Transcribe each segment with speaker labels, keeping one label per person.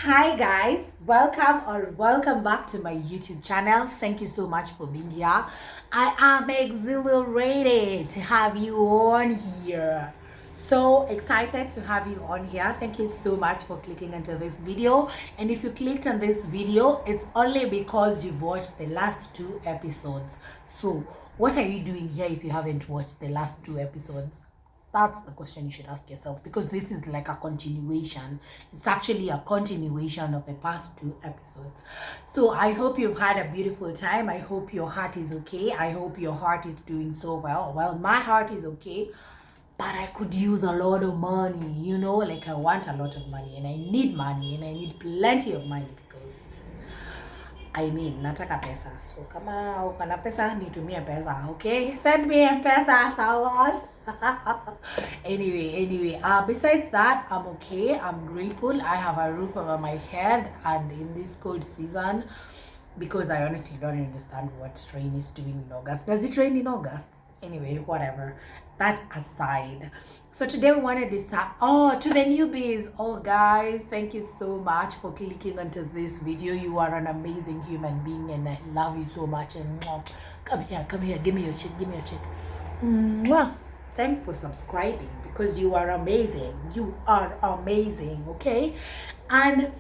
Speaker 1: Hi guys, welcome back to my YouTube channel. Thank you so much for being here. I am exhilarated to have you on here. So excited to have you on here. Thank you so much for clicking into this video. And if you clicked on this video, it's only because you've watched the last two episodes. So what are you doing here if you haven't watched the last two episodes? That's the question you should ask yourself, because this is like a continuation. It's actually a continuation of the past two episodes. So I hope you've had a beautiful time. I hope your heart is okay. I hope your heart is doing so well. Well, my heart is okay, but I could use a lot of money, like I want a lot of money and I need money and I need plenty of money because nataka pesa. So kama uko na pesa, nitumie pesa, okay? Send me a pesa, someone. Anyway, besides that, I'm okay. I'm grateful. I have a roof over my head, and in this cold season, because I honestly don't understand what rain is doing in August. Does it rain in August? Anyway, whatever. That aside, so today we want to decide, to the newbies, guys, thank you so much for clicking onto this video. You are an amazing human being and I love you so much. And come here, give me your check. Mwah. Thanks for subscribing, because you are amazing. Okay? And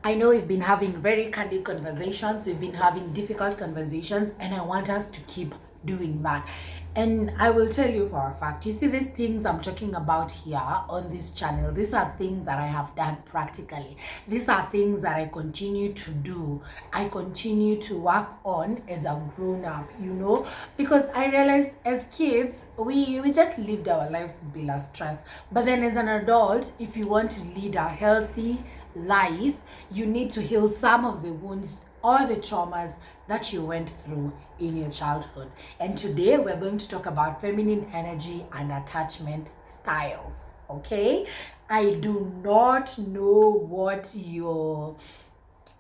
Speaker 1: I know we've been having very candid conversations, we've been having difficult conversations, and I want us to keep doing that. And I will tell you for a fact, you see, these things I'm talking about here on this channel, these are things that I have done practically. These are things that I continue to do. I continue to work on as a grown-up, because I realized as kids, we just lived our lives below stress. But then as an adult, if you want to lead a healthy life, you need to heal some of the wounds or the traumas that you went through in your childhood. And today we're going to talk about feminine energy and attachment styles. Okay, I do not know what your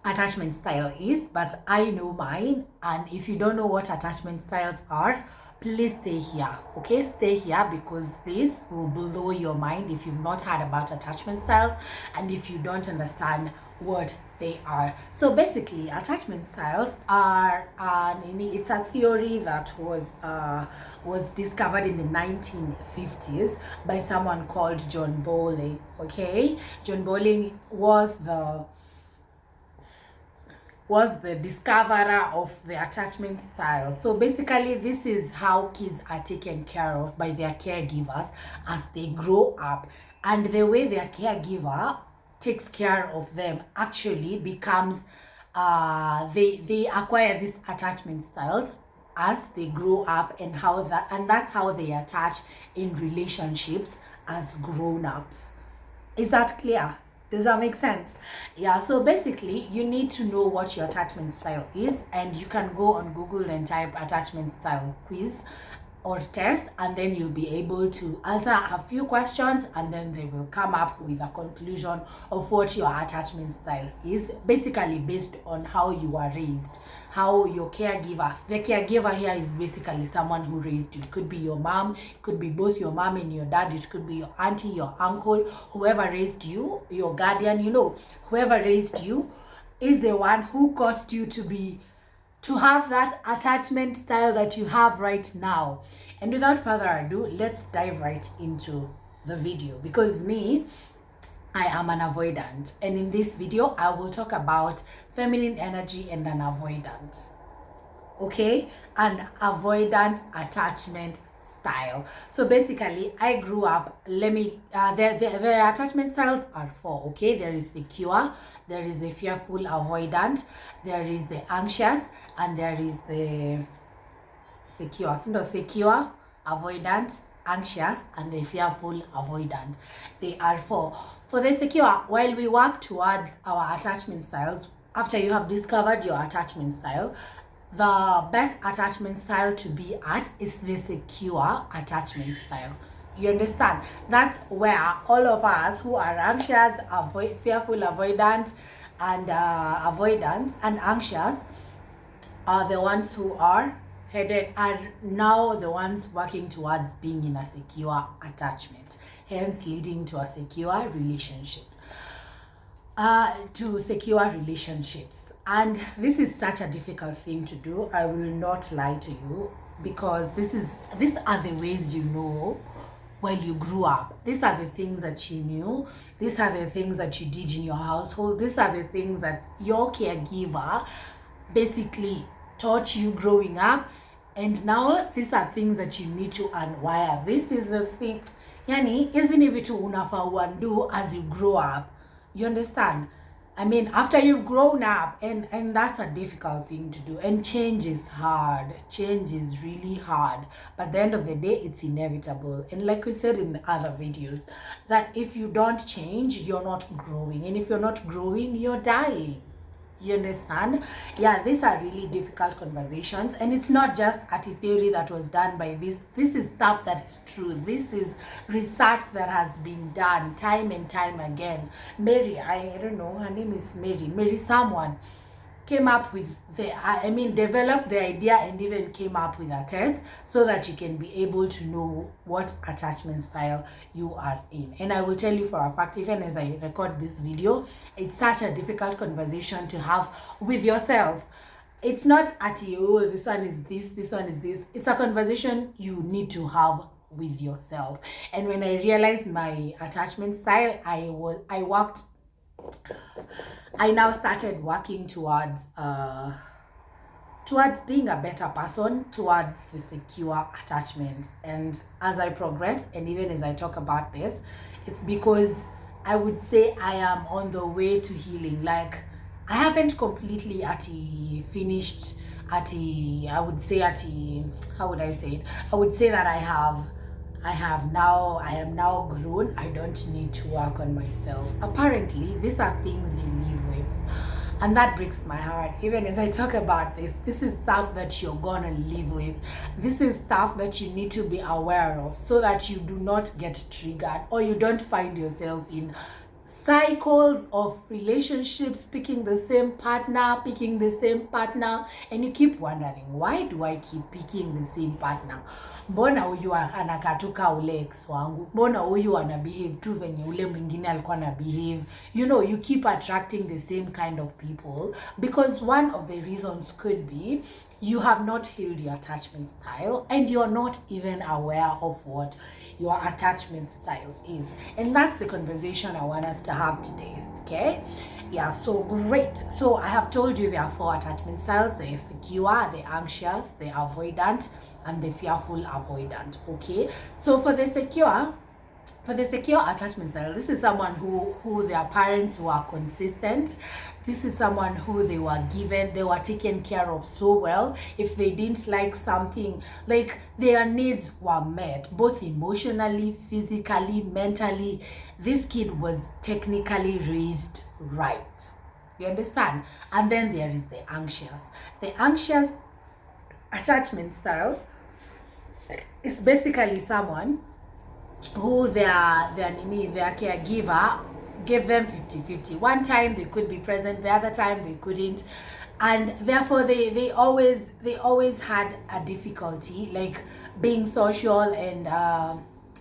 Speaker 1: attachment style is, but I know mine. And if you don't know what attachment styles are, please stay here. Okay, stay here, because this will blow your mind if you've not heard about attachment styles and if you don't understand what they are. So basically, attachment styles are it's a theory that was discovered in the 1950s by someone called John Bowling. Okay, John Bowling was the discoverer of the attachment style. So basically, this is how kids are taken care of by their caregivers as they grow up, and the way their caregiver takes care of them actually becomes they acquire these attachment styles as they grow up, and that's how they attach in relationships as grown-ups. Is that clear? Does that make sense? Yeah, so basically you need to know what your attachment style is, and you can go on Google and type attachment style quiz or test, and then you'll be able to answer a few questions, and then they will come up with a conclusion of what your attachment style is, basically based on how you are raised, how your caregiver, the caregiver here is basically someone who raised you. It could be your mom, it could be both your mom and your dad, it could be your auntie, your uncle, whoever raised you, your guardian, whoever raised you is the one who caused you to have that attachment style that you have right now. And without further ado, let's dive right into the video, because I am an avoidant, and in this video I will talk about feminine energy and an avoidant. Okay, an avoidant attachment style. So basically, I grew up, the attachment styles are four. Okay, there is secure, there is the fearful avoidant, there is the anxious, and there is the secure, avoidant, anxious, and the fearful avoidant. They are four. For the secure, while we work towards our attachment styles, after you have discovered your attachment style, the best attachment style to be at is the secure attachment style. You understand? That's where all of us who are anxious, fearful, avoidant, and avoidance and anxious are the ones who are now the ones working towards being in a secure attachment, hence leading to a secure relationship. to secure relationships. And this is such a difficult thing to do. I will not lie to you, because these are the ways you know while you grew up. These are the things that you knew. These are the things that you did in your household. These are the things that your caregiver basically taught you growing up. And now these are things that you need to unwire. This is the thing. Yani, isn't it vitu unafaa undo as you grow up? You understand? I mean, after you've grown up, and that's a difficult thing to do. And change is hard. Change is really hard. But at the end of the day, it's inevitable. And like we said in the other videos, that if you don't change, you're not growing. And if you're not growing, you're dying. You understand? Yeah, these are really difficult conversations, and it's not just a theory that was done by this is stuff that is true. This is research that has been done time and time again. Mary, I don't know, her name is Mary someone came up with developed the idea and even came up with a test so that you can be able to know what attachment style you are in. And I will tell you for a fact, even as I record this video, it's such a difficult conversation to have with yourself. It's not at you, this one is this one is this. It's a conversation you need to have with yourself. And when I realized my attachment style, I now started working towards being a better person, towards the secure attachment. And as I progress, and even as I talk about this, it's because I would say I am on the way to healing. Like, I haven't completely finished how would I say it? I would say that I am now grown. I don't need to work on myself. Apparently, these are things you live with. And that breaks my heart. Even as I talk about this is stuff that you're gonna live with. This is stuff that you need to be aware of so that you do not get triggered, or you don't find yourself in cycles of relationships, picking the same partner, and you keep wondering, why do I keep picking the same partner? Mbona huyu anakatuka ule ex wangu? Mbona huyu ana behave tu venye ule mwingine alikuwa na behave? You know, you keep attracting the same kind of people because one of the reasons could be you have not healed your attachment style and you're not even aware of what your attachment style is. And that's the conversation I want us to have today, okay? Yeah, so great. So I have told you there are 4 attachment styles: the secure, the anxious, the avoidant, and the fearful avoidant, okay? So for the secure attachment style, this is someone who their parents were consistent. This is someone who they were taken care of so well. If they didn't like something, like their needs were met, both emotionally, physically, mentally. This kid was technically raised right. You understand? And then there is the anxious. The anxious attachment style is basically someone who their caregiver gave them 50-50. One time they could be present, the other time they couldn't, and therefore they always had a difficulty like being social and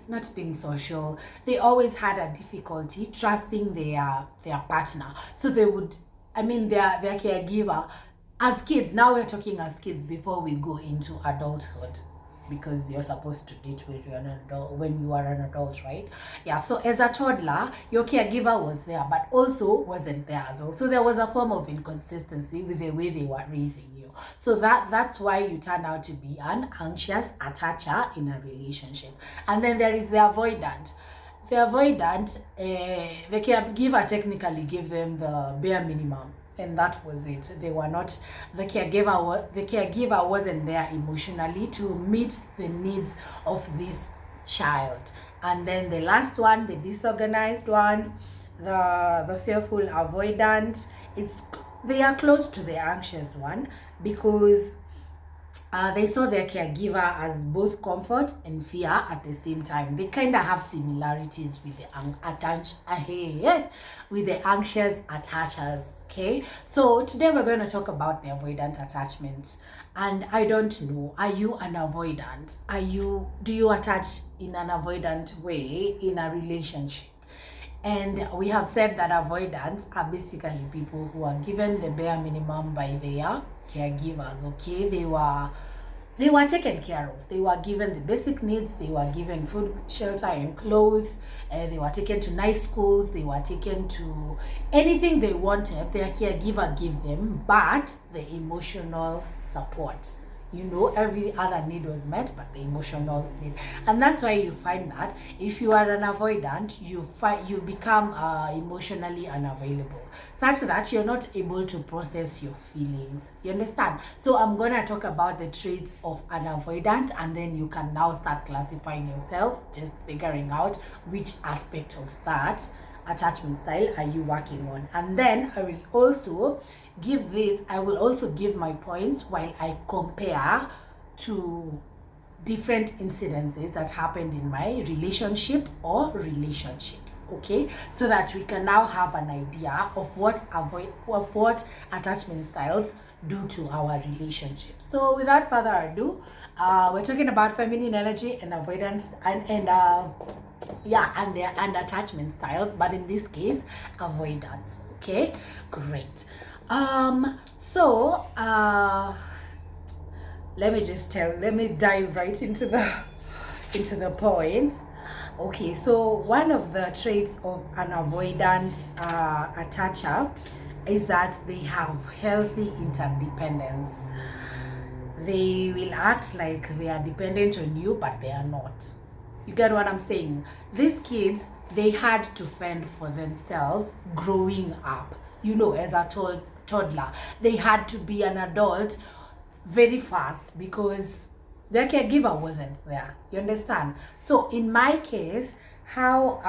Speaker 1: not being social. They always had a difficulty trusting their partner. So they would, their caregiver as kids. Now we're talking as kids before we go into adulthood, because you're supposed to date when you are an adult, right? Yeah, so as a toddler, your caregiver was there, but also wasn't there as well. So there was a form of inconsistency with the way they were raising you. So that's why you turn out to be an anxious attacher in a relationship. And then there is the avoidant. The avoidant, the caregiver technically gave them the bare minimum. And that was it. They were not, the caregiver wasn't there emotionally to meet the needs of this child. And then the last one, the disorganized one, the fearful avoidant, they are close to the anxious one because they saw their caregiver as both comfort and fear at the same time. They kind of have similarities with the anxious attachers. Okay, so today we're going to talk about the avoidant attachments. And I don't know, are you an avoidant? Do you attach in an avoidant way in a relationship? And we have said that avoidants are basically people who are given the bare minimum by their caregivers. Okay, they were taken care of. They were given the basic needs. They were given food, shelter, and clothes. They were taken to nice schools. They were taken to anything they wanted. Their caregiver gave them, but the emotional support. Every other need was met, but the emotional need. And that's why you find that if you are an avoidant, you become emotionally unavailable, such that you're not able to process your feelings. You understand? So I'm gonna talk about the traits of an avoidant, and then you can now start classifying yourself, just figuring out which aspect of that attachment style are you working on. And then I will also give my points while I compare to different incidences that happened in my relationship or relationships. Okay, so that we can now have an idea of what attachment styles do to our relationships. So without further ado, we're talking about feminine energy and avoidance and attachment styles, but in this case, avoidance. Okay, great. Let me dive right into the points. Okay, so one of the traits of an avoidant attacher is that they have healthy interdependence. They will act like they are dependent on you, but they are not. You get what I'm saying? These kids, they had to fend for themselves growing up. As a toddler, they had to be an adult very fast because their caregiver wasn't there. You understand? So in my case, how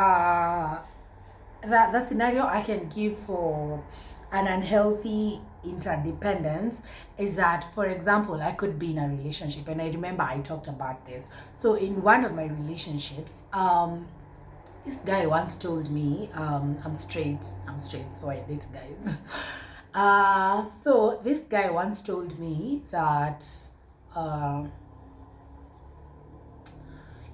Speaker 1: the scenario I can give for an unhealthy interdependence is that, for example, I could be in a relationship, and I remember I talked about this. So in one of my relationships, this guy once told me, I'm straight, so I date guys. So this guy once told me that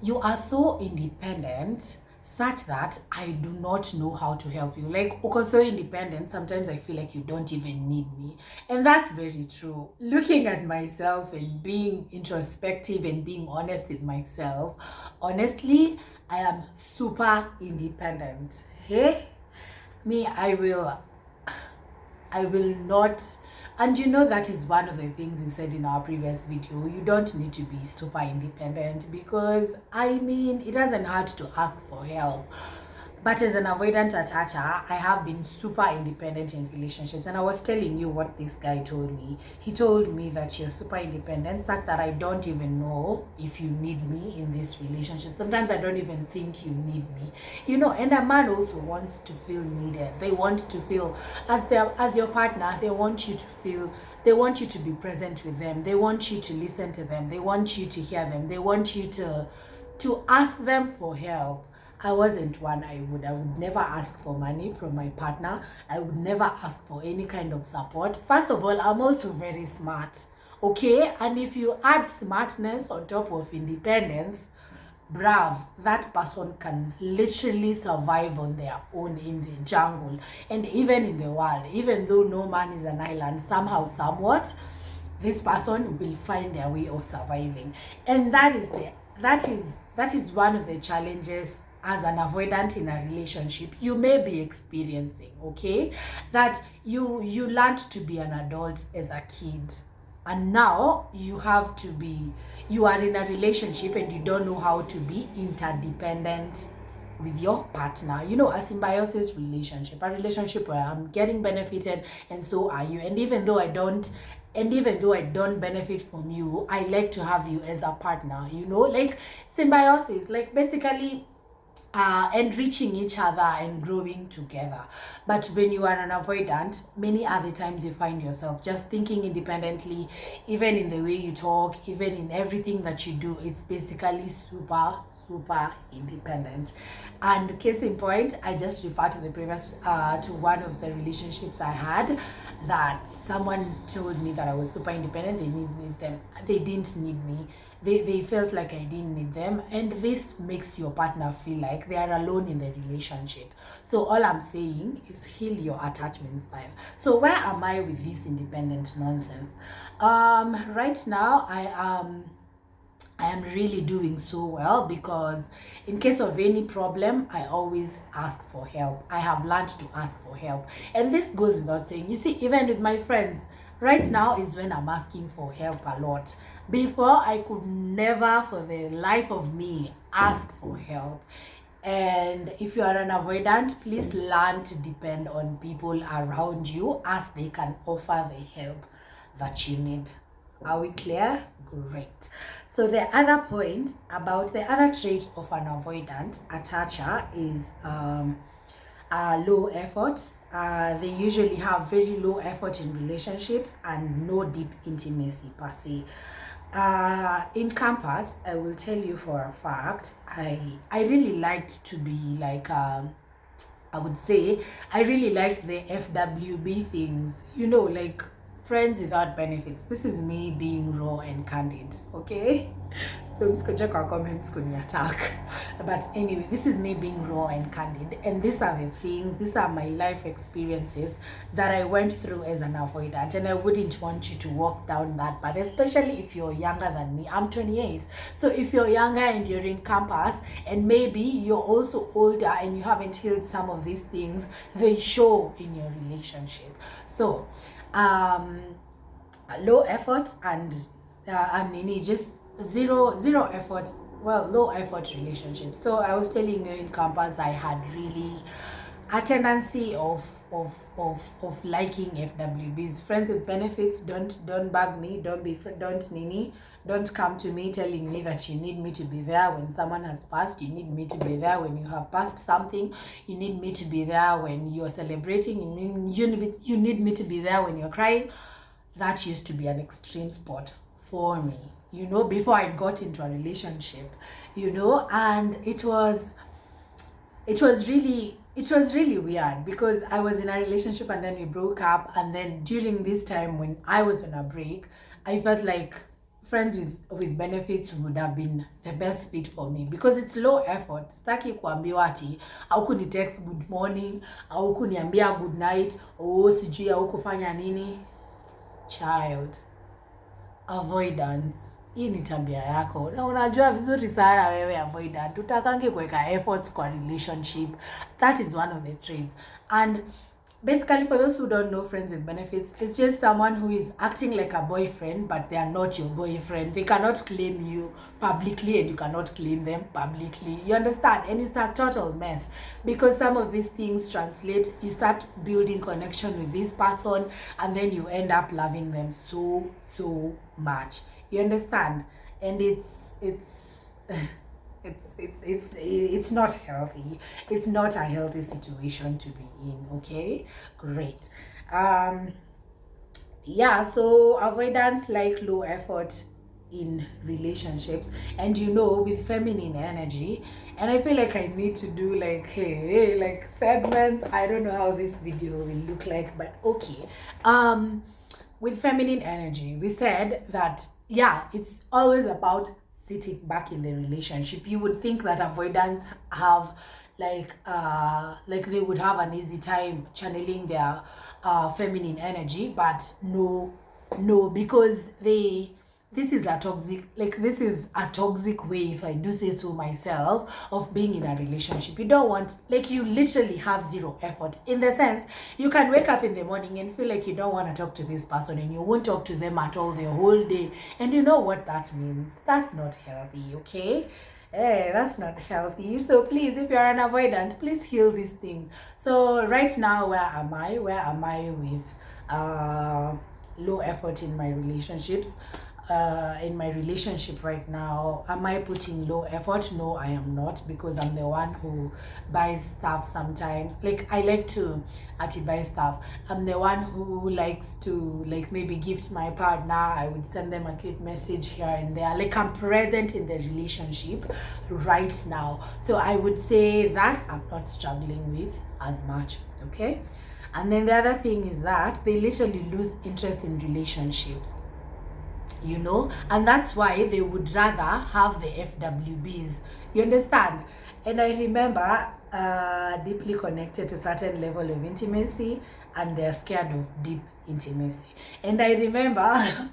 Speaker 1: you are so independent such that I do not know how to help you. Like, okay, so independent, sometimes I feel like you don't even need me. And that's very true. Looking at myself and being introspective and being honest with myself, honestly, I am super independent. Hey, me, I will not. And that is one of the things we said in our previous video. You don't need to be super independent because, it doesn't hurt to ask for help. But as an avoidant attacher, I have been super independent in relationships. And I was telling you what this guy told me. He told me that you're super independent, such that I don't even know if you need me in this relationship. Sometimes I don't even think you need me. And a man also wants to feel needed. They want to feel, as your partner, they want you to be present with them. They want you to listen to them. They want you to hear them. They want you to ask them for help. I wasn't one. I would never ask for money from my partner. I would never ask for any kind of support. First of all, I'm also very smart. Okay? And if you add smartness on top of independence, that person can literally survive on their own in the jungle and even in the world. Even though no man is an island, somehow, somewhat, this person will find their way of surviving. And that is one of the challenges as an avoidant in a relationship you may be experiencing. Okay, that you learned to be an adult as a kid, and now you are in a relationship and you don't know how to be interdependent with your partner. A symbiosis relationship, a relationship where I'm getting benefited and so are you. And even though I don't benefit from you, I like to have you as a partner. Like symbiosis, like basically enriching each other and growing together. But when you are an avoidant, many other times you find yourself just thinking independently, even in the way you talk, even in everything that you do. It's basically super independent. And case in point, I just refer to the previous to one of the relationships I had, that someone told me that I was super independent. They didn't need me. they felt like I didn't need them, and this makes your partner feel like they are alone in the relationship. So all I'm saying is heal your attachment style. So where am I with this independent nonsense? Right now I am really doing so well, because in case of any problem, I always ask for help. I have learned to ask for help. And this goes without saying. You see, even with my friends, right now is when I'm asking for help a lot. Before, I could never for the life of me ask for help. And if you are an avoidant, please learn to depend on people around you, as they can offer the help that you need. Are we clear? Great. So the other point about the other trait of an avoidant attacher is low effort. They usually have very low effort in relationships and no deep intimacy per se. In campus, I will tell you for a fact, I really liked to be like I would say I really liked the FWB things, like friends without benefits. This is me being raw and candid, okay? So let's go check our comments kuni attack. But anyway, this is me being raw and candid, and these are the things, these are my life experiences that I went through as an avoidant, and I wouldn't want you to walk down that path, especially if you're younger than me. I'm 28. So if you're younger and you're in campus, and maybe you're also older and you haven't healed some of these things, they show in your relationship. So low effort and just zero effort, low effort relationships. So I was telling you, in campus I had really a tendency of liking FWBs, friends with benefits. Don't bug me, don't come to me telling me that you need me to be there when someone has passed. You need me to be there when you have passed something. You need me to be there when you're celebrating. You need me to be there when you're crying. That used to be an extreme sport for me, before I got into a relationship, and it was really weird, because I was in a relationship and then we broke up, and then during this time when I was on a break, I felt like friends with benefits would have been the best fit for me, because it's low effort. Sitaki kuambiwa ati au kuni text good morning, au kuniambia good night, sijui au kufanya nini. Child, avoidance, hii ni tabia yako, na unajua vizuri sana wewe avoidant, utakangi kuweka efforts kwa relationship. That is one of the traits. And basically, for those who don't know friends with benefits, it's just someone who is acting like a boyfriend, but they are not your boyfriend. They cannot claim you publicly, and you cannot claim them publicly. You understand? And it's a total mess, because some of these things translate. You start building connection with this person, and then you end up loving them so much. You understand? And it's not healthy. It's not a healthy situation to be in. Okay, great. So avoidance like low effort in relationships, and with feminine energy. And I feel like I need to do like segments. I don't know how this video will look like, but okay. With feminine energy, we said that it's always about sitting back in the relationship. You would think that avoidants have like they would have an easy time channeling their feminine energy, but no, because this is a toxic way, if I do say so myself, of being in a relationship. You don't want, you literally have zero effort, in the sense you can wake up in the morning and feel like you don't want to talk to this person, and you won't talk to them at all the whole day. And you know what that means? That's not healthy, okay? That's not healthy. So please, if you're an avoidant, please heal these things. So right now, where am I with low effort in my relationships? In my relationship right now, am I putting low effort? No, I am not, because I'm the one who buys stuff sometimes. I like to buy stuff. I'm the one who likes to maybe gift my partner. I would send them a cute message here and there. I'm present in the relationship right now. So I would say that I'm not struggling with as much, okay? And then the other thing is that they literally lose interest in relationships. you know, and that's why they would rather have the FWBs, you understand. And I remember deeply connected to certain level of intimacy, and they're scared of deep intimacy. And I remember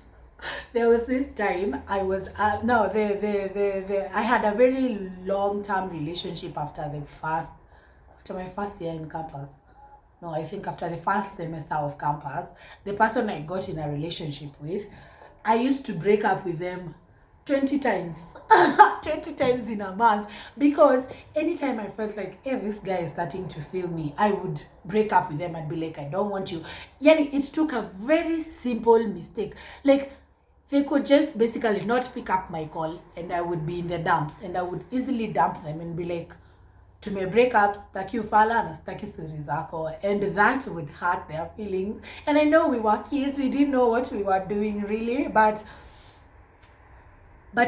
Speaker 1: there was this time I was no the I had a very long-term relationship after my first year in campus. No, I think after the first semester of campus, the person I got in a relationship with, I used to break up with them 20 times. 20 times in a month, because anytime I felt like, hey, this guy is starting to feel me, I would break up with them and be like, I don't want you. Yani, it took a very simple mistake. Like, they could just basically not pick up my call, and I would be in the dumps, and I would easily dump them and be like, tume breakups, staki ufala na staki siri zako, and that would hurt their feelings. And I know we were kids, we didn't know what we were doing really, but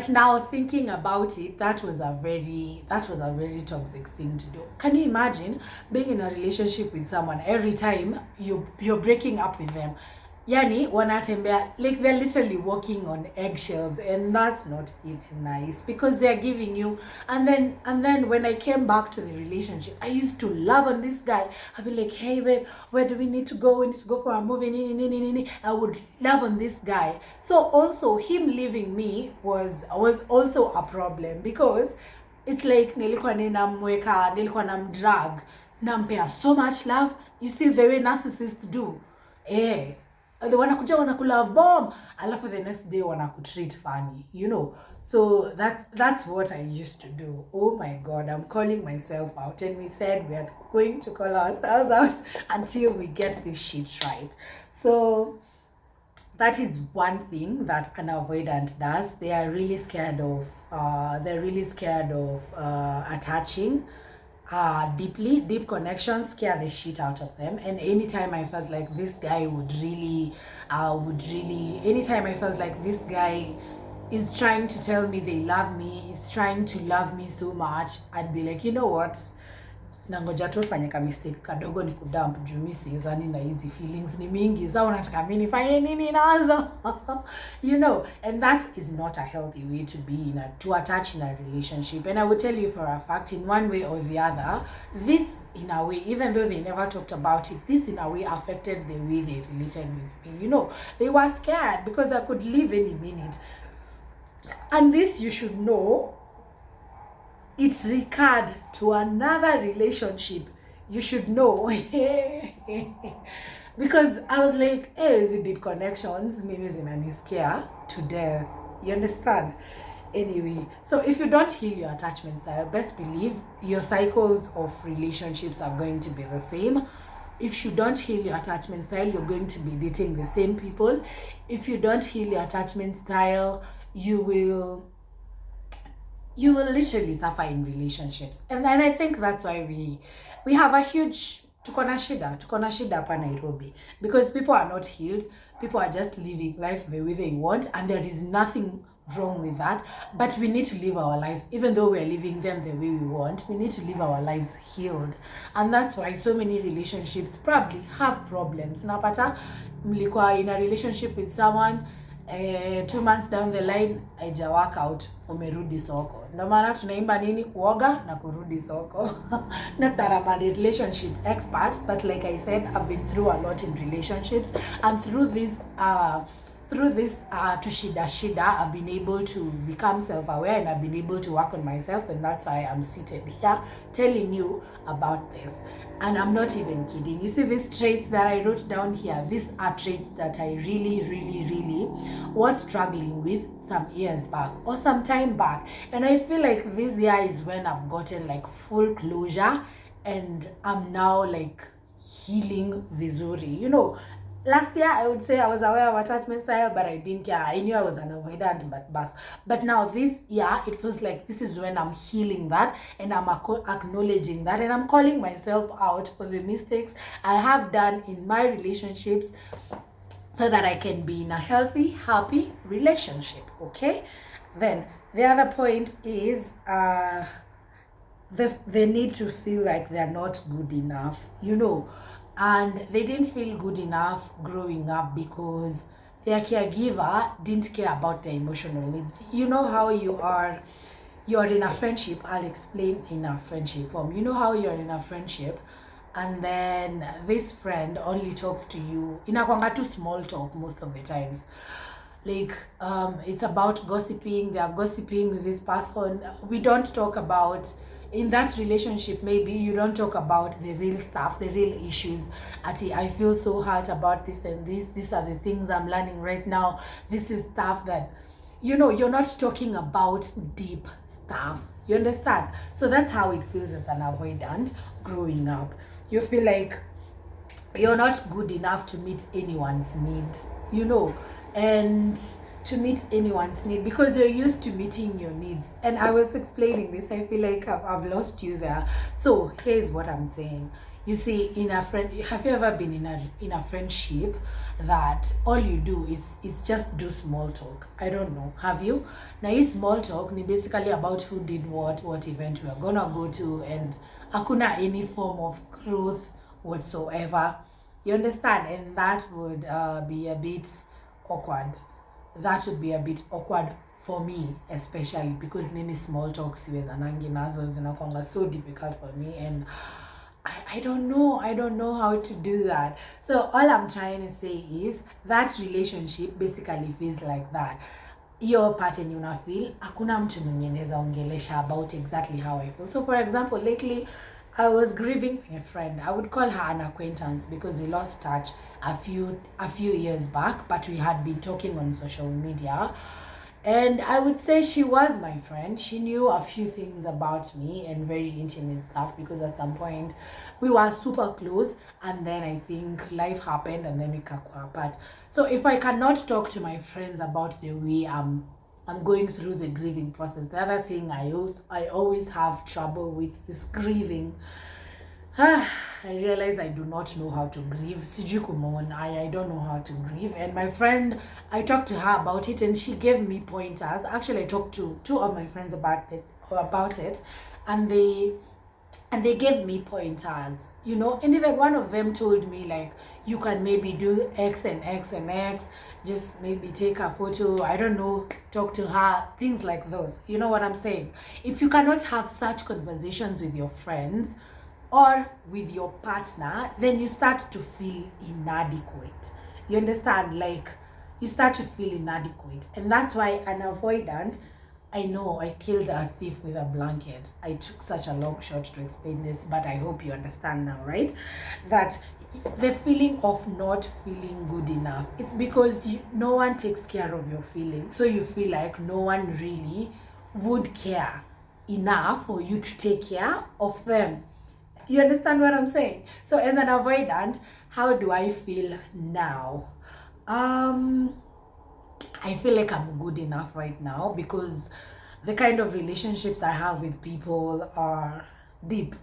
Speaker 1: now thinking about it, that was a very toxic thing to do. Can you imagine being in a relationship with someone, every time you're breaking up with them, yani wanatembea, like they're literally walking on eggshells, and that's not even nice, because they're giving you. And then when I came back to the relationship, I used to love on this guy. I'd be like, hey babe, where do we need to go? We need to go for a movie. I would love on this guy. So also him leaving me was also a problem, because it's like nilikuwa ninamweka, nilikuwa namdrag, nampea so much love. You see the way narcissists do, they wanakuja wanakulove bomb, alafu the next day wanakutreat funny, you know. So that's what I used to do. Oh my god, I'm calling myself out, and we said we are going to call ourselves out until we get this shit right. So that is one thing that an avoidant does. They are really scared of attaching. Deep connections scare the shit out of them. And anytime I felt like this guy anytime I felt like this guy is trying to tell me they love me, is trying to love me so much, I'd be like, you know what, nangoja tu fanye ka mistake kadogo ni kudump juu mimi sizani na hizi feelings ni mingi, sasa unataka mimi nifanye nini nazo? You know, and that is not a healthy way to attach in a relationship. And I would tell you for a fact, in one way or the other, this in a way, even though they never talked about it, this in a way affected the way they related with me. You know, they were scared because I could leave any minute. And this, you should know, it's recurred to another relationship. You should know. Because I was like, hey, is it deep connections? Maybe it's scare to death. You understand? Anyway, so if you don't heal your attachment style, best believe your cycles of relationships are going to be the same. If you don't heal your attachment style, you're going to be dating the same people. If you don't heal your attachment style, you will literally suffer in relationships. And then I think that's why we have a huge tukona shida hapa Nairobi, because people are not healed. People are just living life the way they want, and there is nothing wrong with that. But we need to live our lives, even though we're living them the way we want, we need to live our lives healed. And that's why so many relationships probably have problems. Unapata mlikuwa in a relationship with someone, 2 months down the line haija work out, umerudi soko. Ndio maana tunaimba nini, kuoga na kurudi soko. Not that I'm a relationship expert, but like I said, I've been through a lot in relationships, and through this to shida, I've been able to become self-aware, and I've been able to work on myself, and that's why I'm seated here telling you about this. And I'm not even kidding. You see these traits that I wrote down here, these are traits that I really was struggling with some years back or some time back. And I feel like this year is when I've gotten like full closure, and I'm now like healing vizuri. You know, last year I would say I was aware of attachment style, but I didn't care. I knew I was an avoidant, but now this year it feels like this is when I'm healing that, and I'm acknowledging that, and I'm calling myself out for the mistakes I have done in my relationships, so that I can be in a healthy, happy relationship. Okay? Then the other point is they need to feel like they're not good enough, you know. And they didn't feel good enough growing up because their caregiver didn't care about their emotional needs. You know how you're in a friendship. I'll explain in a friendship form. You know how you're in a friendship and then this friend only talks to you inakwanga too small talk most of the times, like it's about gossiping. They are gossiping with this person. We don't talk about, in that relationship, maybe you don't talk about the real stuff, the real issues. Ati, I feel so hurt about this and this, these are the things I'm learning right now, this is stuff that, you know, you're not talking about deep stuff. You understand? So that's how it feels as an avoidant growing up. You feel like you're not good enough to meet anyone's need, you know, and to meet anyone's need because you're used to meeting your needs. And I was explaining this, I feel like I've lost you there. So here's what I'm saying. You see, in a friend, have you ever been in a friendship that all you do is just do small talk? I don't know. Have you? Now, this small talk ni basically about who did what event we are gonna go to, and hakuna any form of growth whatsoever. You understand? And that would be a bit awkward. That would be a bit awkward for me, especially because maybe small talk siwezanangi nazo zinakwanga so difficult for me, and I don't know how to do that. So all I'm trying to say is that relationship basically feels like that. Your pattern you na feel hakuna mtu mwingine anaweza ongelesha about exactly how I feel. So for example, lately I was grieving a friend. I would call her an acquaintance because we lost touch a few years back, but we had been talking on social media. And I would say she was my friend. She knew a few things about me and very intimate stuff because at some point we were super close, and then I think life happened and then we kakwa apart. So if I cannot talk to my friends about the way I'm going through the grieving process, the other thing I always have trouble with is grieving. I realize I do not know how to grieve. Sijui kumon, I don't know how to grieve. And my friend, I talked to her about it and she gave me pointers. Actually, I talked to two of my friends about it, and they gave me pointers, you know. And even one of them told me, like, you can maybe do X and X and X, just maybe take a photo, I don't know, talk to her, things like those. You know what I'm saying? If you cannot have such conversations with your friends or with your partner, then you start to feel inadequate. You understand? Like, you start to feel inadequate. And that's why an avoidant, I know I killed a thief with a blanket. I took such a long shot to explain this, but I hope you understand now, right? That the feeling of not feeling good enough, it's because no one takes care of your feelings. So you feel like no one really would care enough for you to take care of them. You understand what I'm saying? So as an avoidant, how do I feel now? I feel like I'm good enough right now because the kind of relationships I have with people are deep.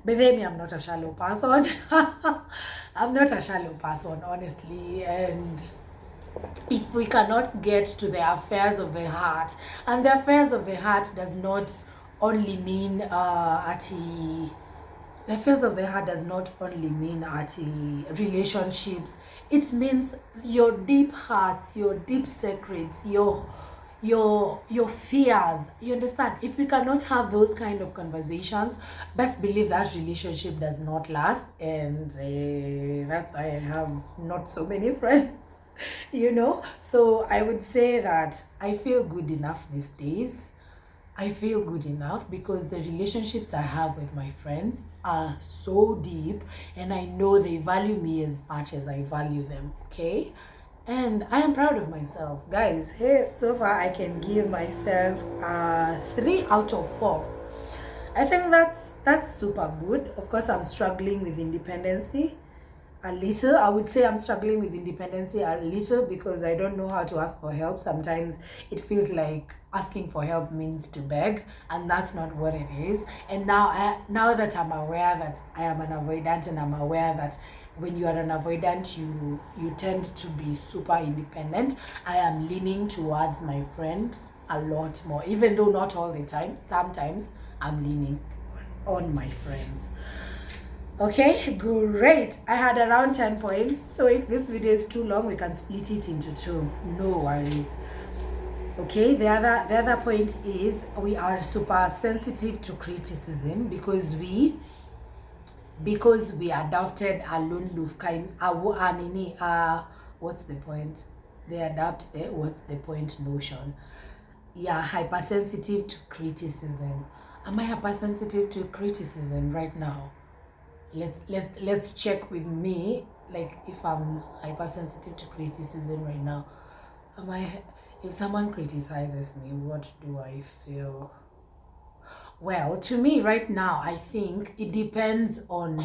Speaker 1: But then I'm not a shallow person. I'm not a shallow person, honestly. And if we cannot get to the affairs of the heart, and the affairs of the heart does not only mean the affairs of the heart does not only mean relationships. It means your deep hearts, your deep secrets, your fears. You understand? If we cannot have those kind of conversations, best believe that relationship does not last. And that's why I have not so many friends. You know? So I would say that I feel good enough these days. I feel good enough because the relationships I have with my friends are so deep, and I know they value me as much as I value them, okay? And I am proud of myself. Guys, here so far I can give myself 3 out of 4. I think that's super good. Of course, I'm struggling with independency a little. I would say I'm struggling with independency a little because I don't know how to ask for help. Sometimes it feels like asking for help means to beg, and that's not what it is. And now that I'm aware that I am an avoidant, and I'm aware that when you are an avoidant, you tend to be super independent, I am leaning towards my friends a lot more, even though not all the time. Sometimes I'm leaning on my friends. Okay, great. I had around 10 points. So if this video is too long, we can split it into two. No worries. Okay, the other point is we are super sensitive to criticism because we adopted a lone wolf kind what's the point? They adapt the what's the point notion. Yeah, hypersensitive to criticism. Am I hypersensitive to criticism right now? Let's check with me, like if I'm hypersensitive to criticism right now. Am I? If someone criticizes me, what do I feel? Well, to me right now, I think it depends on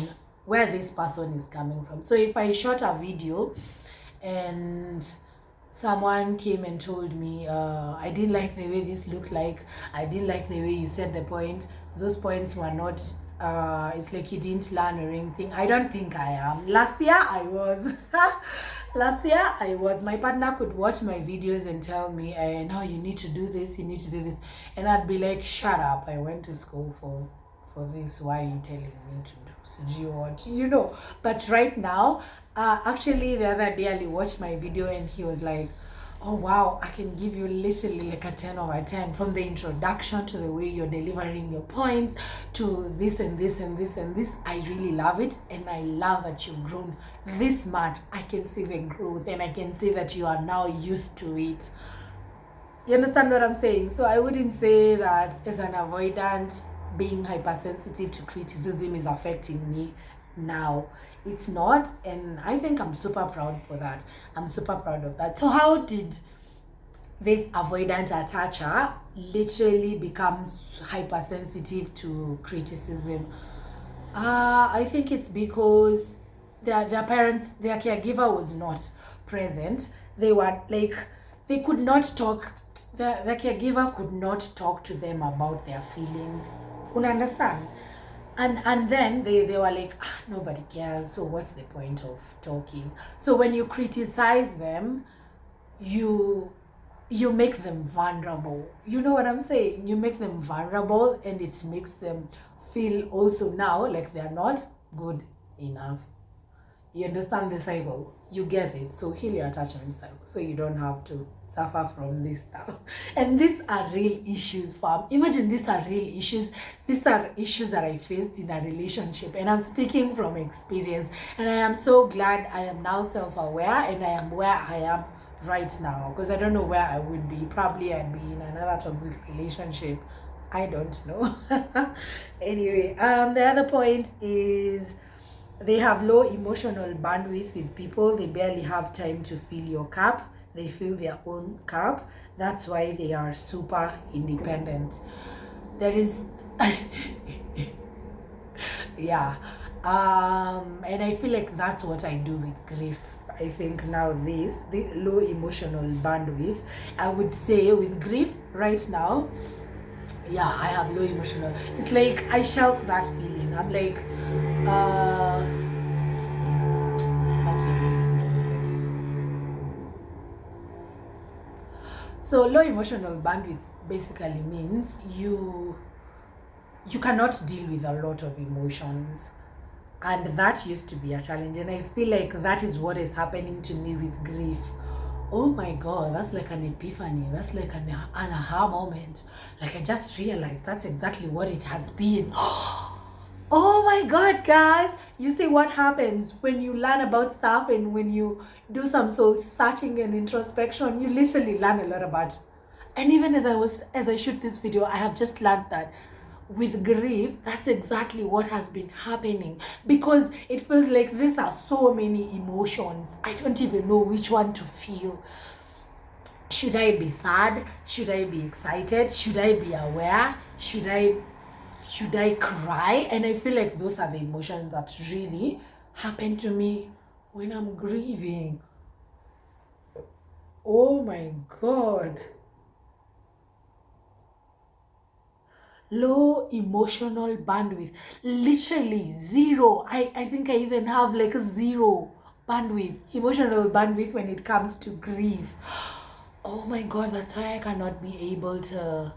Speaker 1: where this person is coming from. So if I shot a video and someone came and told me, I didn't like the way this looked like, I didn't like the way you said the point, those points were not, it's like you didn't learn or anything. I don't think I am. Last year I was. My partner could watch my videos and tell me, now you need to do this, you need to do this. And I'd be like, shut up, I went to school for this, why are you telling me to do what, but right now, actually the other day Ali watched my video and he was like, oh wow, I can give you literally like a 10 over 10 from the introduction to the way you're delivering your points to this and this and this and this. I really love it, and I love that you've grown this much. I can see the growth and I can see that you are now used to it. You understand what I'm saying? So I wouldn't say that as an avoidant, being hypersensitive to criticism is affecting me now. It's not, and I think I'm super proud for that. I'm super proud of that. So how did this avoidant attacher literally become hypersensitive to criticism? I think it's because their parents, their caregiver was not present. They were like, they could not talk, the caregiver could not talk to them about their feelings. Understand? And then they were like, nobody cares, so what's the point of talking? So when you criticize them, you make them vulnerable. You know what I'm saying? You make them vulnerable, and it makes them feel also now like they're not good enough. You understand the cycle? You get it? So heal your attachment cycle so you don't have to suffer from this stuff. And these are real issues, fam. Imagine these are real issues. These are issues that I faced in a relationship, and I'm speaking from experience. And I am so glad I am now self-aware and I am where I am right now, because I don't know where I would be. Probably I'd be in another toxic relationship. I don't know. Anyway, the other point is they have low emotional bandwidth with people. They barely have time to fill your cup. They fill their own cup. That's why they are super independent. There is yeah. And I feel like that's what I do with grief. I think now the low emotional bandwidth, I would say with grief right now, yeah, I have low emotional. It's like I shelf that feeling. I'm like, how do this? So low emotional bandwidth basically means you cannot deal with a lot of emotions, and that used to be a challenge, and I feel like that is what is happening to me with grief. Oh my god, that's like an epiphany. That's like an aha moment. Like I just realized that's exactly what it has been. Oh my god, guys, you see what happens when you learn about stuff, and when you do some soul searching and introspection, you literally learn a lot about. And even as I shoot this video, I have just learned that with grief, that's exactly what has been happening, because it feels like these are so many emotions. I don't even know which one to feel. Should I be sad? Should I be excited? Should I be aware? Should I cry? And I feel like those are the emotions that really happen to me when I'm grieving. Oh my god. Low emotional bandwidth, literally zero. I think I even have like a zero emotional bandwidth when it comes to grief. Oh my god, that's why I cannot be able to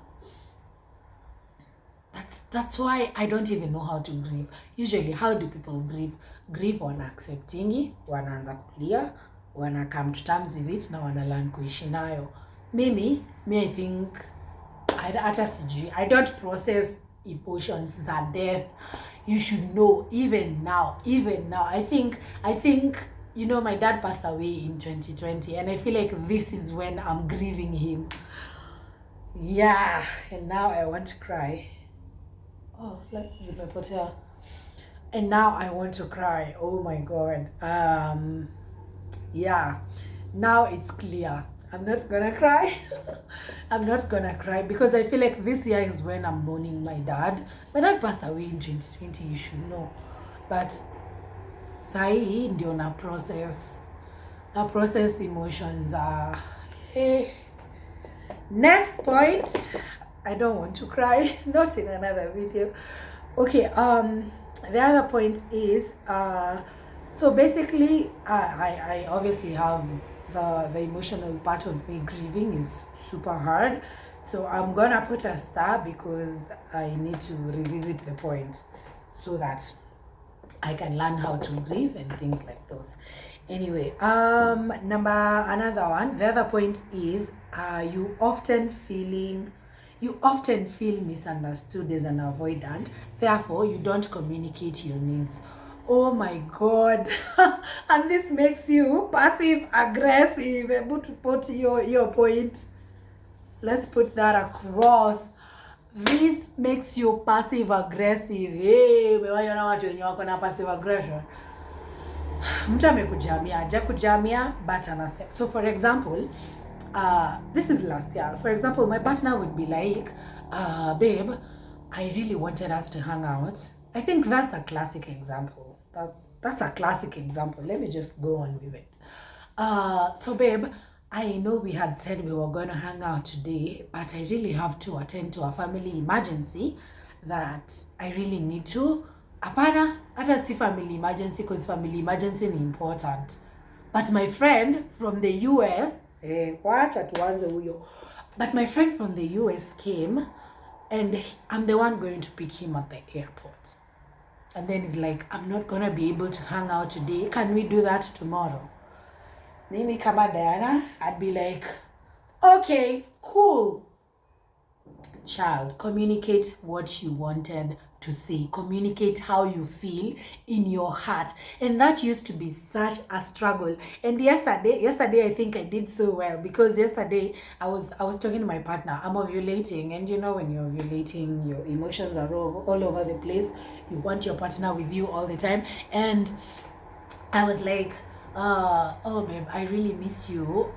Speaker 1: That's why I don't even know how to grieve. Usually, how do people grieve? Grieve wana acceptingi, wanaanza kulia, wana come to terms with it, na wana learn kuishi nayo. Me I think I don't process emotions za death. You should know, even now, I think you know, my dad passed away in 2020, and I feel like this is when I'm grieving him. Yeah, and now I want to cry. Oh, let's see my potato. And now I want to cry. Oh my god. Yeah, now it's clear. I'm not gonna cry. I'm not gonna cry because I feel like this year is when I'm mourning my dad. My dad passed away in 2020, you should know. But sahi ndio na process emotions. Next point, I don't want to cry. Not in another video. Okay, the other point is so basically I obviously have the emotional part of me grieving is super hard, so I'm gonna put a star because I need to revisit the point so that I can learn how to grieve and things like those. Anyway, another one, the other point is you often feel misunderstood as an avoidant, therefore you don't communicate your needs. Oh my god. And this makes you passive aggressive. Able to put your point, let's put that across. This makes you passive aggressive. Hey, umewaiona watu wenye wako na passive aggression? Mtu amekujamia, hajakujamia but anasema. So for example, this is last year. For example, my partner would be like, babe, I really wanted us to hang out. I think that's a classic example. That's a classic example. Let me just go on with it. So babe, I know we had said we were going to hang out today, but I really have to attend to a family emergency that I really need to. Apana, hata si family emergency because family emergency is important. But my friend from the US, but my friend from the US came and I'm the one going to pick him at the airport. And then he's like, I'm not going to be able to hang out today. Can we do that tomorrow? Mimi kama Diana, I'd be like, okay, cool. Child, communicate what you wanted to say. Communicate how you feel in your heart. And that used to be such a struggle. And yesterday I think I did so well because yesterday I was talking to my partner. I'm ovulating, and you know when you're ovulating, your emotions are all over the place. You want your partner with you all the time. And I was like, oh babe, I really miss you.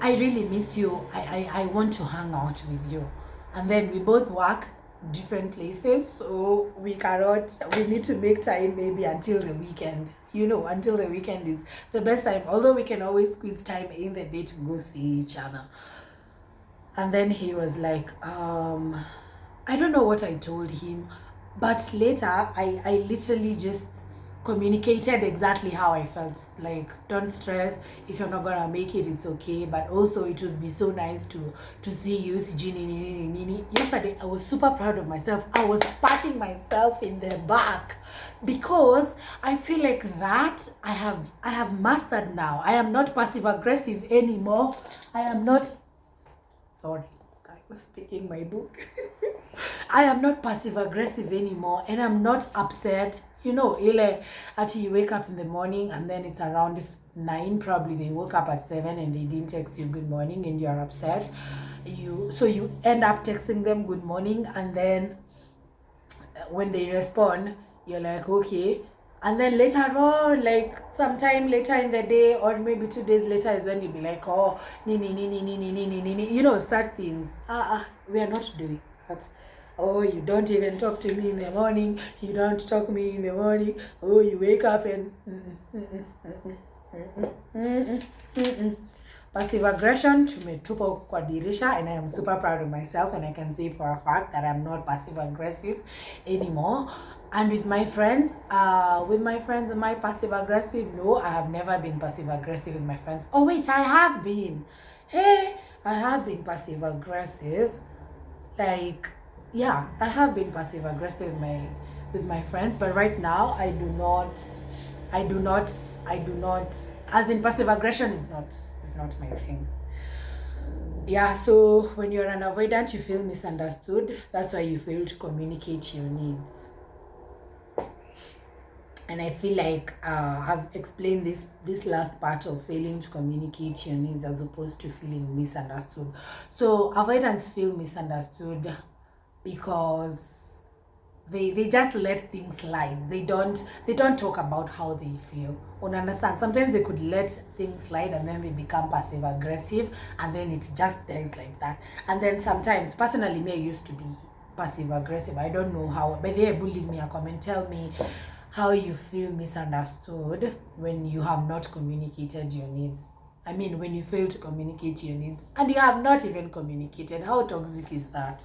Speaker 1: I really miss you. I want to hang out with you. And then we both work different places, so we need to make time maybe until the weekend. You know, until the weekend is the best time, although we can always squeeze time in the day to go see each other. And then he was like, I don't know what I told him, but later I literally just communicated exactly how I felt. Like, don't stress, if you're not gonna make it, it's okay, but also it would be so nice to see you. Yesterday I was super proud of myself. I was patting myself in the back because I feel like that I have mastered now. I am not passive aggressive anymore. I am not, sorry, I was speaking my book. I am not passive aggressive anymore, and I'm not upset. You know, until you wake up in the morning and then it's around 9, probably they woke up at 7 and they didn't text you good morning and you're upset. So you end up texting them good morning, and then when they respond, you're like, okay. And then later on, like sometime later in the day or maybe 2 days later is when you'll be like, oh, you know, such things. We are not doing that. Oh, you don't even talk to me in the morning. You don't talk to me in the morning. Oh, you wake up and passive aggression tumetupa huko kwa dirisha, and I am super proud of myself, and I can say for a fact that I'm not passive aggressive anymore. And with my friends, am I passive aggressive? No, I have never been passive aggressive with my friends. Oh wait, I have been. Hey, I have been passive aggressive. Like, yeah, I have been passive aggressive with my friends, but right now I do not, as in passive aggression is not my thing. Yeah, so when you're an avoidant, you feel misunderstood. That's why you fail to communicate your needs. And I feel like I've explained this last part of failing to communicate your needs as opposed to feeling misunderstood. So avoidants feel misunderstood because they just let things slide. They don't talk about how they feel. Understand? Sometimes they could let things slide and then they become passive aggressive and then it just dies like that. And then sometimes, personally, me, I used to be passive aggressive. I don't know how, but they leave me a comment, tell me how you feel misunderstood when you have not communicated your needs. I mean, when you fail to communicate your needs and you have not even communicated, how toxic is that?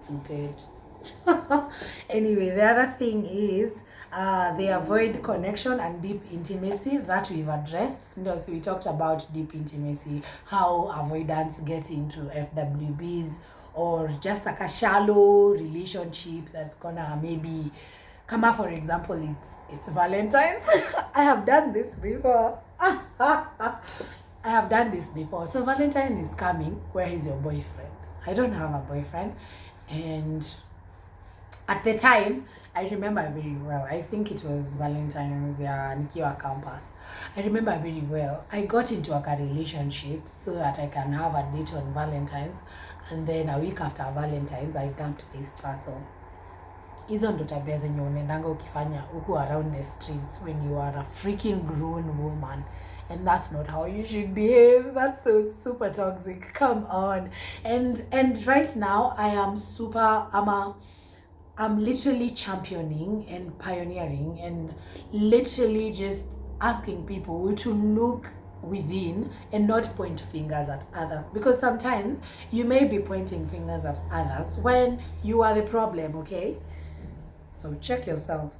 Speaker 1: Stupid. Anyway, the other thing is they avoid connection and deep intimacy that we've addressed. So we talked about deep intimacy, how avoidants get into FWBs or just like a shallow relationship that's gonna maybe come up. For example, it's Valentine's. I have done this before. I have done this before. So Valentine is coming. Where is your boyfriend? I don't have a boyfriend, and at the time, I remember very well. I think it was Valentine's, yeah, Nikiwa campus. I remember very well. I got into a relationship so that I can have a date on Valentine's, and then a week after Valentine's, I dumped this person. Hizo ndo tabia zenye unaendanga ukifanya huku around the streets when you are a freaking grown woman. And that's not how you should behave. That's so super toxic. Come on. And right now I'm literally championing and pioneering and literally just asking people to look within and not point fingers at others, because sometimes you may be pointing fingers at others when you are the problem. Okay, so check yourself.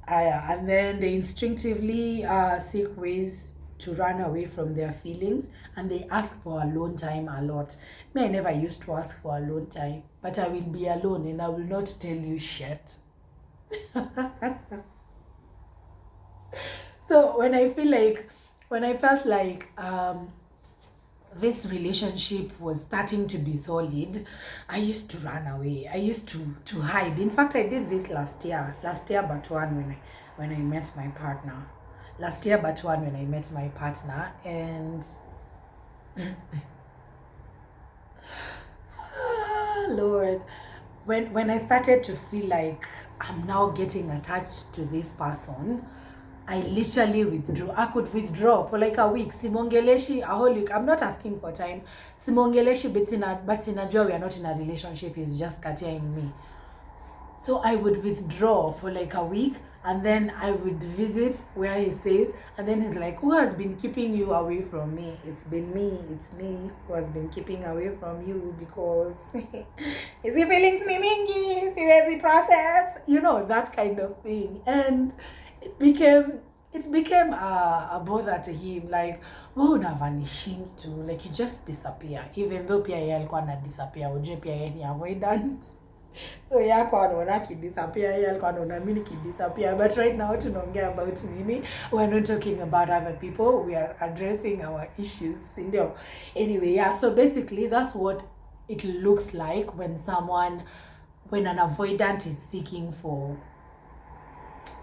Speaker 1: And then they instinctively seek ways to run away from their feelings, and they ask for alone time a lot. Me, I never used to ask for alone time, but I will be alone and I will not tell you shit. So when I felt like this relationship was starting to be solid, I used to run away. I used to hide. In fact, I did this last year but one, when I met my partner. Last year but one, when I met my partner, and Lord, when I started to feel like I'm now getting attached to this person, I literally withdrew. I could withdraw for like a week. Simongeleshi, a whole week. I'm not asking for time. Simongeleshi, but sinajua we are not in a relationship. He's just cutting me. So I would withdraw for like a week, and then I would visit where he stays, and then he's like, who has been keeping you away from me? It's been me. It's me who has been keeping away from you, because is he feelings ni mingi? Siwezi process? You know, that kind of thing. And it became a bother to him. Like, wewe unavanishingi tu, like you just disappear, even though pia yeye alikuwa na disappear. Ujue pia yeye ni avoidant. So yako anaona kidisappear, yeye alikuwa anaona mimi kidisappear. But right now tunaongea about mimi. We're not talking about other people. We are addressing our issues. Ndio. Anyway, yeah, so basically that's what it looks like when an avoidant is seeking for,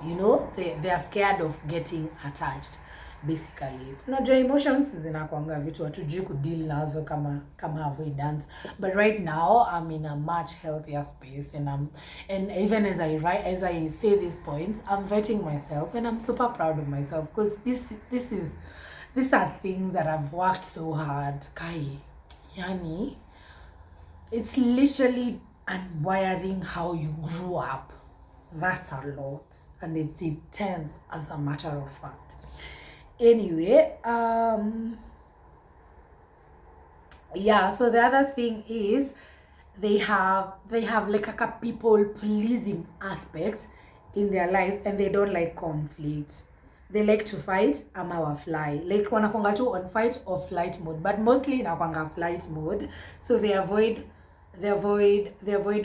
Speaker 1: you know, they're scared of getting attached. Basically, unajua emotions zinakuanga vitu hatujui kudeal nazo kama avoidance. But right now I'm in a much healthier space, and even as I say these points, I'm vetting myself, and I'm super proud of myself, because these are things that I've worked so hard. Kai, yani, it's literally unwiring how you grew up. That's a lot, and it's intense, as a matter of fact. Anyway, yeah, so the other thing is they have like a people pleasing aspect in their lives, and they don't like conflict. they like to fight ama wa fly, like wanakwanga tu on fight or flight mode, but mostly inakwanga flight mode. So they avoid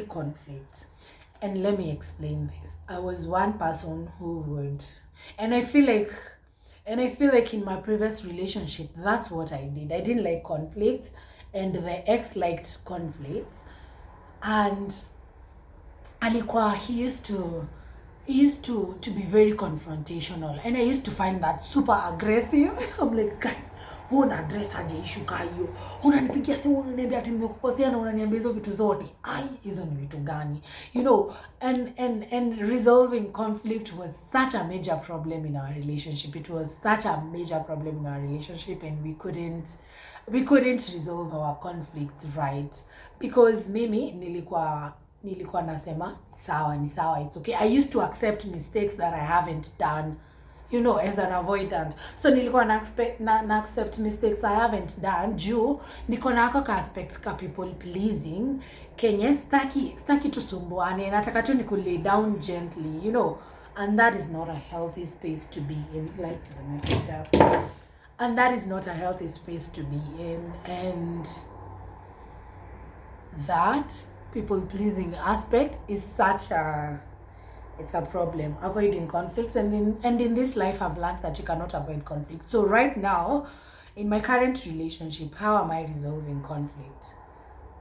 Speaker 1: conflict. And let me explain this. I was one person who would, and I feel like in my previous relationship, that's what I did. I didn't like conflicts, and the ex liked conflicts. And alikuwa, he used to be very confrontational, and I used to find that super aggressive. I'm like, guy, una address aje issue ka hiyo? Unanipigia simu unaniambia ati nimekukosea na unaniambia hizo vitu zote. Ai, hizo ni vitu gani? You know, and resolving conflict was such a major problem in our relationship. It was such a major problem in our relationship, and we couldn't resolve our conflicts right, because mimi nilikuwa nasema ni sawa, it's okay. I used to accept mistakes that I haven't done, you know, as an avoidant. So nilikuwa na accept mistakes I haven't done juu niko na ako ka aspect ka people pleasing kenye staki tusumbuane, nataka tu lay down gently, you know, and that is not a healthy space to be in. And that is not a healthy space to be in. And that people pleasing aspect is it's a problem. Avoiding conflicts, and in this life I've learned that you cannot avoid conflict. So right now in my current relationship, how am I resolving conflict?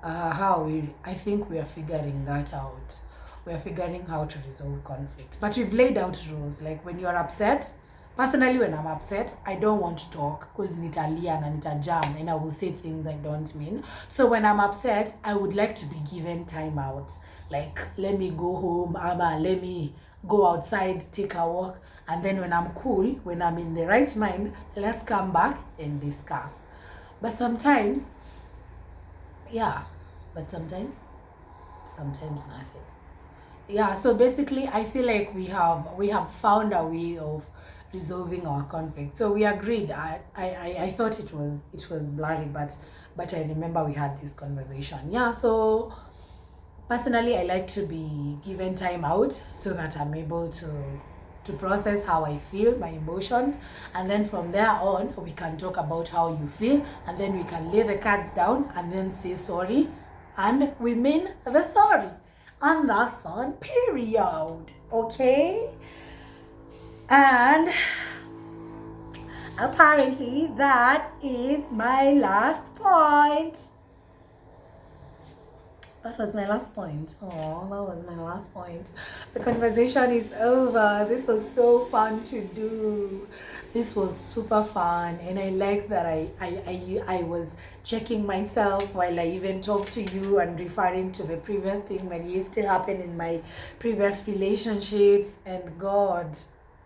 Speaker 1: I think we are figuring that out. We are figuring how to resolve conflict, but we've laid out rules. Like when you are upset, personally when I'm upset, I don't want to talk because nitalia na nitajam and I will say things I don't mean. So when I'm upset, I would like to be given time out. Like, let me go home, ama let me go outside, take a walk, and then when I'm cool, when I'm in the right mind, let's come back and discuss. But sometimes nothing. Yeah, so basically I feel like we have found a way of resolving our conflict. So we agreed. I thought it was blurry, but I remember we had this conversation. Yeah, so personally I like to be given time out so that I'm able to process how I feel, my emotions, and then from there on we can talk about how you feel, and then we can lay the cards down and then say sorry, and we mean the sorry, and that's on period. Okay, and apparently that is my last point. That was my last point. Oh, that was my last point. The conversation is over. This was so fun to do. This was super fun, and I like that I was checking myself while I even talked to you and referring to the previous thing that used to happen in my previous relationships. And God,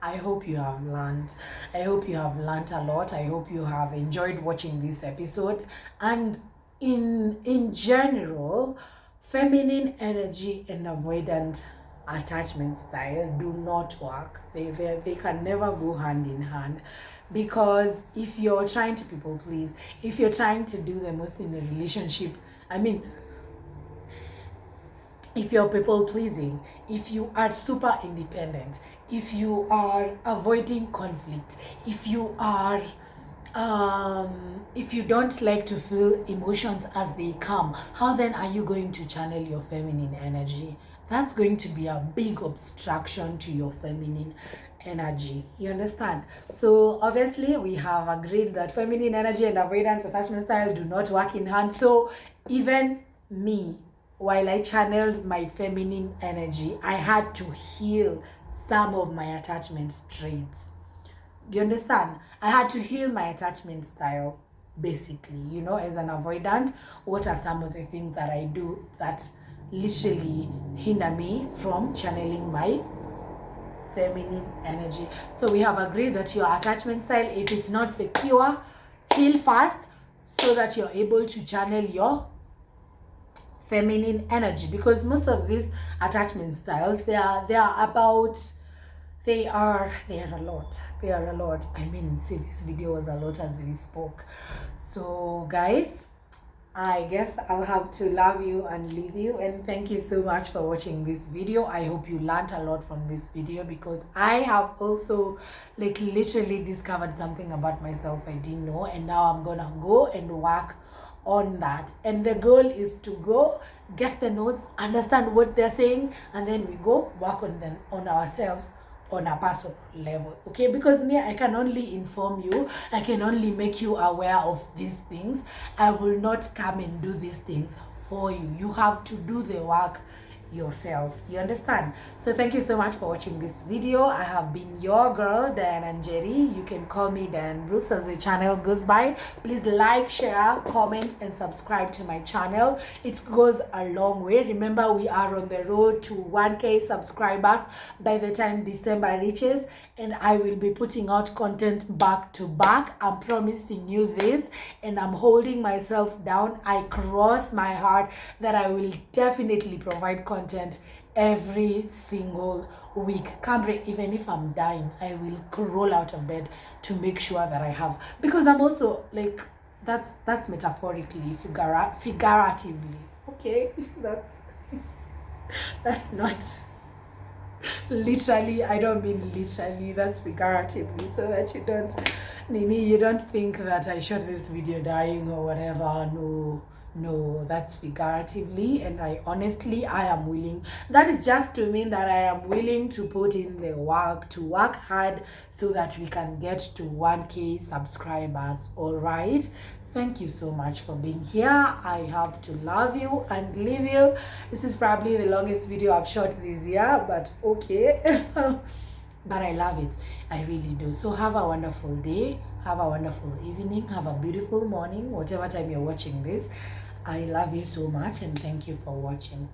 Speaker 1: I hope you have learned. I hope you have learned a lot. I hope you have enjoyed watching this episode. And in general, feminine energy and avoidant attachment style do not work. They can never go hand in hand, because if you're trying to people please, if you're trying to do the most in a relationship, I mean, if you're people pleasing, if you are super independent, if you are avoiding conflict, if you are if you don't like to feel emotions as they come, how then are you going to channel your feminine energy? That's going to be a big obstruction to your feminine energy. You understand? So obviously we have agreed that feminine energy and avoidance attachment style do not work in hand. So even me, while I channeled my feminine energy, I had to heal some of my attachment traits. You understand? I had to heal my attachment style, basically. You know, as an avoidant, what are some of the things that I do that literally hinder me from channeling my feminine energy? So we have agreed that your attachment style, if it's not secure, heal fast so that you're able to channel your feminine energy. Because most of these attachment styles, they are a lot. I mean, see, this video was a lot as we spoke. So guys, I guess I'll have to love you and leave you. And thank you so much for watching this video. I hope you learned a lot from this video, because I have also like literally discovered something about myself I didn't know, and now I'm gonna go and work on that. And the goal is to go get the notes, understand what they're saying, and then we go work on them, on ourselves, on a personal level. Okay, because me, I can only inform you, I can only make you aware of these things. I will not come and do these things for you. You have to do the work yourself, you understand? So thank you so much for watching this video. I have been your girl, Diana Njeri. You can call me Dan Brooks as the channel goes by. Please like, share, comment, and subscribe to my channel. It goes a long way. Remember, we are on the road to 1K subscribers by the time December reaches, and I will be putting out content back to back. I'm promising you this, and I'm holding myself down. I cross my heart that I will definitely provide content every single week. Cambre, even if I'm dying, I will roll out of bed to make sure that I have, because I'm also like, that's metaphorically, figuratively, okay? That's not literally, I don't mean literally, that's figuratively, so that you don't, Nini, you don't think that I shot this video dying or whatever. No, that's figuratively, and I am willing. That is just to mean that I am willing to put in the work, to work hard, so that we can get to 1K subscribers. All right. Thank you so much for being here. I have to love you and leave you. This is probably the longest video I've shot this year, but okay. But I love it. I really do. So have a wonderful day. Have a wonderful evening. Have a beautiful morning, whatever time you're watching this. I love you so much, and thank you for watching.